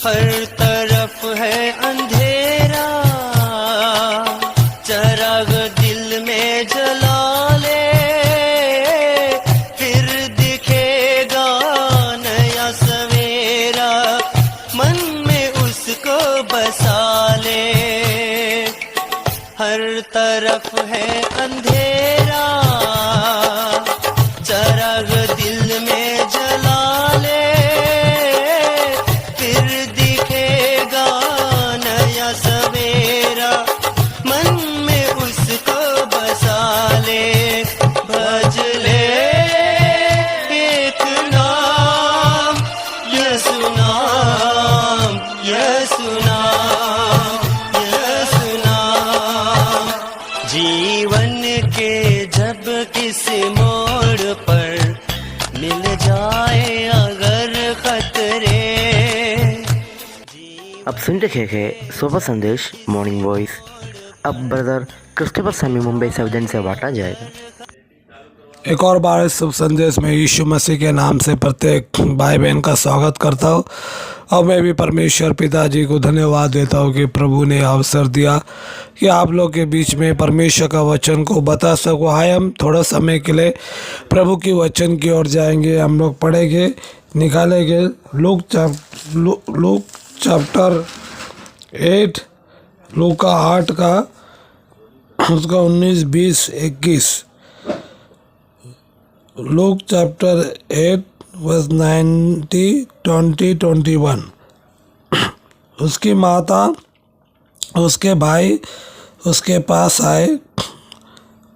हर तरफ है अंधेरा, चराग दिल में जला ले, फिर दिखेगा नया सवेरा, मन में उसको बसा ले। हर तरफ है अंधेरा, चराग दिल में जला ले, फिर दिखेगा नया सवेरा, मन में उसको बसा ले। भज ले एक नाम, यीशु नाम, यीशु नाम, यीशु नाम। जीवन के जब किसी मोड़ पर मिल जाए अगर खतरे। अब सुनते थे सुबह संदेश मॉर्निंग वॉइस। अब ब्रदर क्रिस्टोफर सैमी मुंबई से वजन से बांटा जाएगा। एक और बार इस शुभ संदेश में यीशु मसीह के नाम से प्रत्येक भाई बहन का स्वागत करता हूँ। और मैं भी परमेश्वर पिताजी को धन्यवाद देता हूँ कि प्रभु ने अवसर दिया कि आप लोग के बीच में परमेश्वर का वचन को बता सको। आए हम थोड़ा समय के लिए प्रभु की वचन की ओर जाएंगे। हम लोग पढ़ेंगे, निकालेंगे लूक चैप्टर 8, लूका 8 का उसका 19, 20, 21। Luke chapter 8 verse 90, 20, 21। उसकी माता उसके भाई उसके पास आए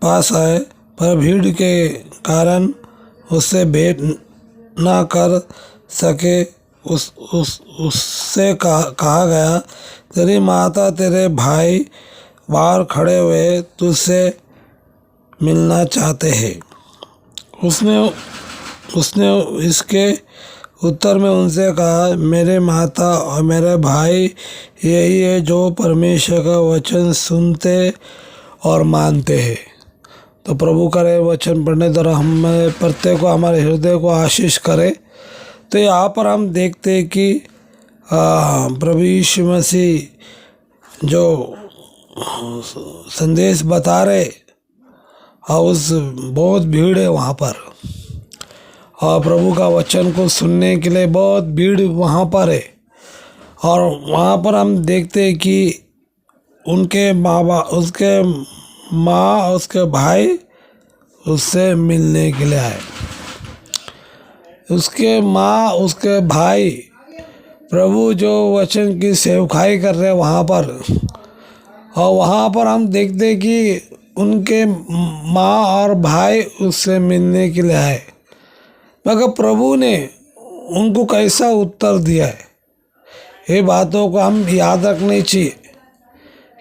पर भीड़ के कारण उससे भेंट ना कर सके। उससे कहा गया, तेरी माता तेरे भाई बाहर खड़े हुए तुझसे मिलना चाहते हैं। उसने इसके उत्तर में उनसे कहा, मेरे माता और मेरे भाई यही है जो परमेश्वर का वचन सुनते और मानते हैं। तो प्रभु करे वचन पढ़ने द्वारा हम प्रत्येक को हमारे हृदय को आशीष करे। तो यहाँ पर हम देखते हैं कि प्रभु यीशु मसीह जो संदेश बता रहे और उस बहुत भीड़ है वहाँ पर, और प्रभु का वचन को सुनने के लिए बहुत भीड़ वहाँ पर है। और वहाँ पर हम देखते हैं कि उनके उसके माँ और उसके भाई उससे मिलने के लिए आए। उसके माँ उसके भाई प्रभु जो वचन की सेवकाई कर रहे हैं वहाँ पर, और वहाँ पर हम देखते हैं कि उनके माँ और भाई उससे मिलने के लिए आए। मगर प्रभु ने उनको कैसा उत्तर दिया है, ये बातों को हम याद रखनी चाहिए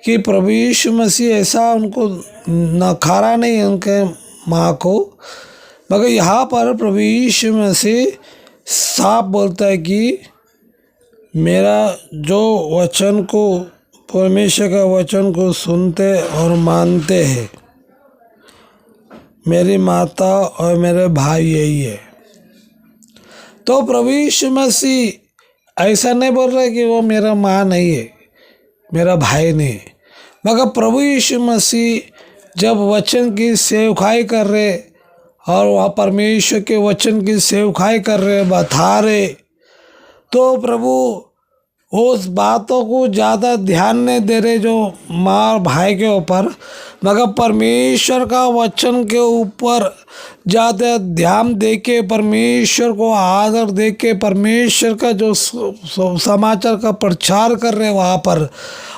कि प्रभु यीशु मसीह ऐसा उनको नकारा नहीं उनके माँ को। मगर यहाँ पर प्रभु यीशु मसीह साफ बोलता है कि मेरा जो वचन को, परमेश्वर का वचन को सुनते और मानते हैं, मेरी माता और मेरे भाई यही है। तो प्रभु यीशु मसीह ऐसा नहीं बोल रहा कि वो मेरा माँ नहीं है, मेरा भाई नहीं है। मगर प्रभु यीशु मसीह जब वचन की सेवकाई कर रहे और वह परमेश्वर के वचन की सेवकाई कर रहे, बता रहे, तो प्रभु उस बातों को ज़्यादा ध्यान नहीं दे रहे जो माँ और भाई के ऊपर, मगर परमेश्वर का वचन के ऊपर ज़्यादा ध्यान दे के, परमेश्वर को आदर दे के, परमेश्वर का जो समाचार का प्रचार कर रहे वहाँ पर।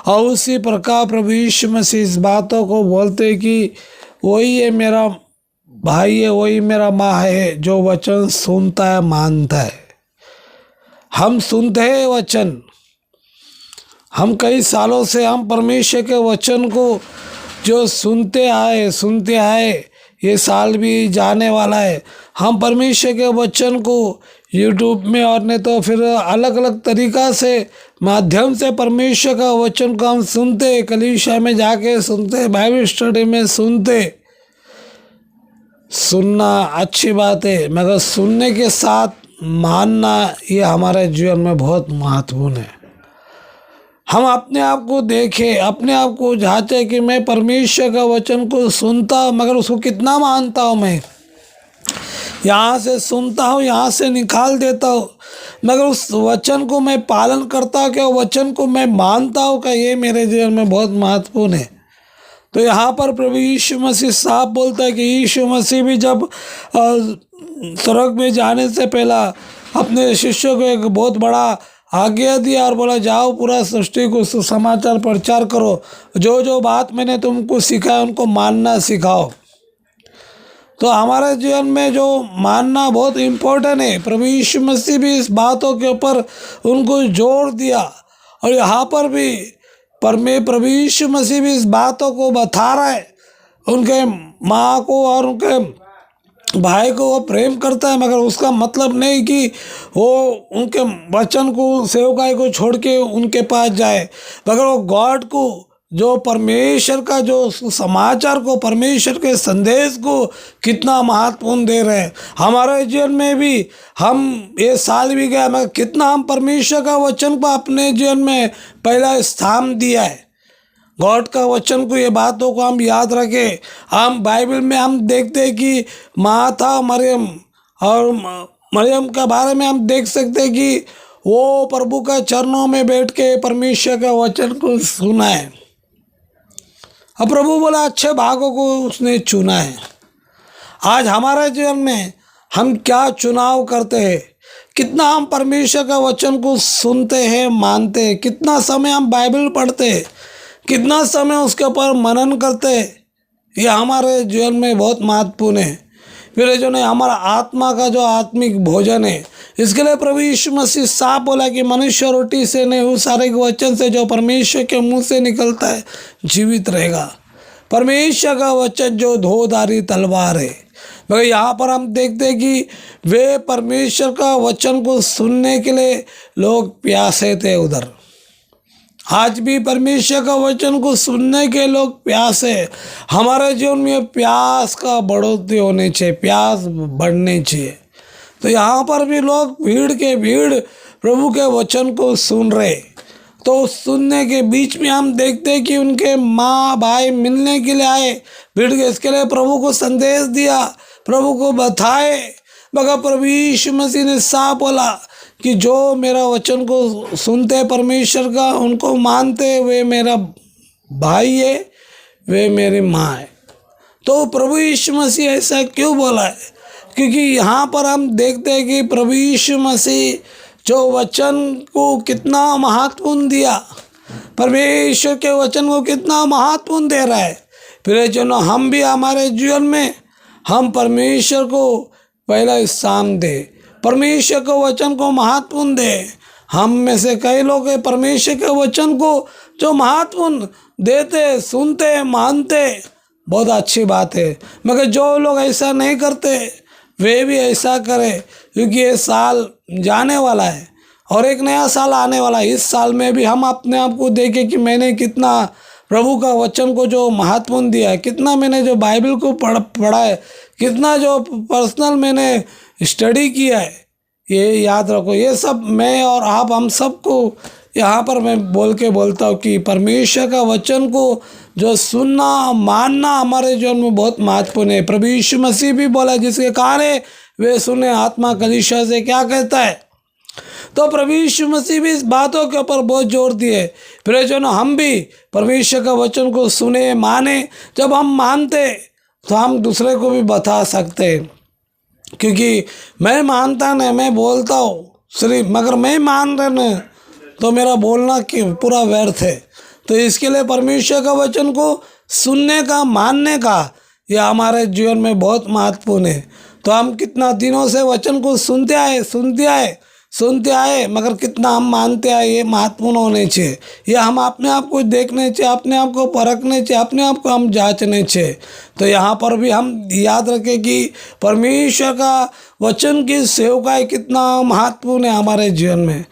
और उसी प्रकार प्रभु यीशु मसीह इस बातों को बोलते कि वही है मेरा भाई है, वही मेरा माँ है जो वचन सुनता है, मानता है। हम सुनते हैं वचन, हम कई सालों से हम परमेश्वर के वचन को जो सुनते आए, ये साल भी जाने वाला है। हम परमेश्वर के वचन को यूट्यूब में और नहीं तो फिर अलग अलग तरीक़ा से माध्यम से परमेश्वर का वचन को हम सुनते, कलीसिया में जाके सुनते, बाइबल स्टडी में सुनते। सुनना अच्छी बात है, मगर सुनने के साथ मानना ये हमारे जीवन में बहुत महत्वपूर्ण है। हम अपने आप को देखें, अपने आप को जांचे कि मैं परमेश्वर का वचन को सुनता मगर उसको कितना मानता हूँ। मैं यहाँ से सुनता हूँ, यहाँ से निकाल देता हूँ, मगर उस वचन को मैं पालन करता हूँ क्या, वचन को मैं मानता हूँ क्या, ये मेरे जीवन में बहुत महत्वपूर्ण है। तो यहाँ पर प्रभु यीशु मसीह साफ बोलता है कि यीशु मसीह भी जब स्वर्ग में जाने से पहला अपने शिष्यों को एक बहुत बड़ा आज्ञा दिया और बोला, जाओ पूरा सृष्टि को सुसमाचार प्रचार करो, जो जो बात मैंने तुमको सिखाया उनको मानना सिखाओ। तो हमारे जीवन में जो मानना बहुत इम्पोर्टेंट है, प्रभु यीशु मसीह भी इस बातों के ऊपर उनको जोर दिया। और यहाँ पर भी प्रभु यीशु मसीह भी इस बातों को बता रहा है। उनके माँ को और उनके भाई को वो प्रेम करता है, मगर उसका मतलब नहीं कि वो उनके वचन को, सेवकाई को छोड़ के उनके पास जाए, मगर वो गॉड को, जो परमेश्वर का जो समाचार को, परमेश्वर के संदेश को कितना महत्वपूर्ण दे रहे हैं। हमारे जीवन में भी हम, ये साल भी गया मगर कितना हम परमेश्वर का वचन को अपने जीवन में पहला स्थान दिया है। गॉड का वचन को, ये बातों को हम याद रखें। हम बाइबल में हम देखते हैं कि माता मरियम, और मरियम के बारे में हम देख सकते हैं कि वो प्रभु का चरणों में बैठ के परमेश्वर का वचन को सुना है। अब प्रभु बोला अच्छे भागों को उसने चुना है। आज हमारे जीवन में हम क्या चुनाव करते हैं, कितना हम परमेश्वर का वचन को सुनते हैं, मानते हैं, कितना समय हम बाइबल पढ़ते हैं, कितना समय उसके ऊपर मनन करते हैं, यह हमारे जीवन में बहुत महत्वपूर्ण है। फिर जो नहीं, हमारा आत्मा का जो आत्मिक भोजन है, इसके लिए प्रभु यीशु मसीह साफ बोला कि मनुष्य रोटी से नहीं, उस सारे वचन से जो परमेश्वर के मुंह से निकलता है जीवित रहेगा। परमेश्वर का वचन जो धोधारी तलवार है। मगर यहाँ पर हम देखते हैं कि वे परमेश्वर का वचन को सुनने के लिए लोग प्यासे थे उधर। आज भी परमेश्वर का वचन को सुनने के लोग प्यास है। हमारे जीवन में प्यास का बढ़ोतरी होनी चाहिए, प्यास बढ़नी चाहिए। तो यहाँ पर भी लोग भीड़ के भीड़ प्रभु के वचन को सुन रहे। तो सुनने के बीच में हम देखते हैं कि उनके माँ भाई मिलने के लिए आए, भीड़ के, इसके लिए प्रभु को संदेश दिया, प्रभु को बताए। मगर प्रभु यीशु मसीह ने साफ बोला कि जो मेरा वचन को सुनते परमेश्वर का, उनको मानते, वे मेरा भाई है, वे मेरी माँ है। तो प्रभु यीशु मसीह ऐसा क्यों बोला है? क्योंकि यहाँ पर हम देखते हैं कि प्रभु यीशु मसीह जो वचन को कितना महत्वपूर्ण दिया, परमेश्वर के वचन को कितना महत्वपूर्ण दे रहा है। फिर जो हम भी हमारे जीवन में हम परमेश्वर को पहला स्थान दे, परमेश्वर के वचन को महत्वपूर्ण दे। हम में से कई लोग परमेश्वर के वचन को जो महत्वपूर्ण देते, सुनते, मानते, बहुत अच्छी बात है। मगर जो लोग ऐसा नहीं करते वे भी ऐसा करें, क्योंकि ये साल जाने वाला है और एक नया साल आने वाला है। इस साल में भी हम अपने आप को देखें कि मैंने कितना प्रभु का वचन को जो महत्वपूर्ण दिया है, कितना मैंने जो बाइबल को पढ़ा है, कितना जो पर्सनल मैंने स्टडी किया है। ये याद रखो, ये सब मैं और आप हम सबको यहाँ पर मैं बोल के बोलता हूँ कि परमेश्वर का वचन को जो सुनना, मानना हमारे जीवन में बहुत महत्वपूर्ण है। प्रभु यीशु मसीह भी बोला, जिसके कान है वे सुने, आत्मा कलीसिया से क्या कहता है। तो प्रभु यीशु मसीह भी इस बातों के ऊपर बहुत जोर दिए। फिर जो ना हम भी परमेश्वर का वचन को सुने, माने। जब हम मानते तो हम दूसरे को भी बता सकते हैं, क्योंकि मैं मानता नहीं, मैं बोलता हूँ सिर्फ, मगर मैं मान रहा न तो मेरा बोलना क्यों पूरा व्यर्थ है। तो इसके लिए परमेश्वर का वचन को सुनने का, मानने का, यह हमारे जीवन में बहुत महत्वपूर्ण है। तो हम कितना दिनों से वचन को सुनते आए, मगर कितना हम मानते आए, ये महत्वपूर्ण होने चाहिए। ये हम अपने आप को देखने चाहिए, अपने आप को परखने चाहिए, अपने आप को हम जांचने चाहिए। तो यहाँ पर भी हम याद रखें कि परमेश्वर का वचन की सेवकाई कितना महत्वपूर्ण है हमारे जीवन में।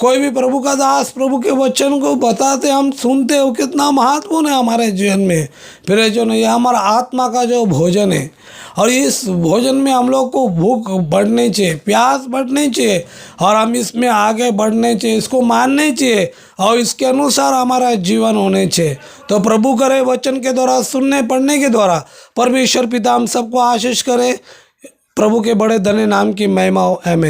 कोई भी प्रभु का दास प्रभु के वचन को बताते हम सुनते हो, कितना महत्वपूर्ण है हमारे जीवन में। फिर जो नहीं, हमारा आत्मा का जो भोजन है, और इस भोजन में हम लोग को भूख बढ़नी चाहिए, प्यास बढ़नी चाहिए, और हम इसमें आगे बढ़ने चाहिए, इसको मानने चाहिए, और इसके अनुसार हमारा जीवन होने चाहिए। तो प्रभु करे वचन के द्वारा, सुनने पढ़ने के द्वारा परमेश्वर पिता हम सबको आशीष करे। प्रभु के बड़े धन्य नाम की महिमा हो। आमीन।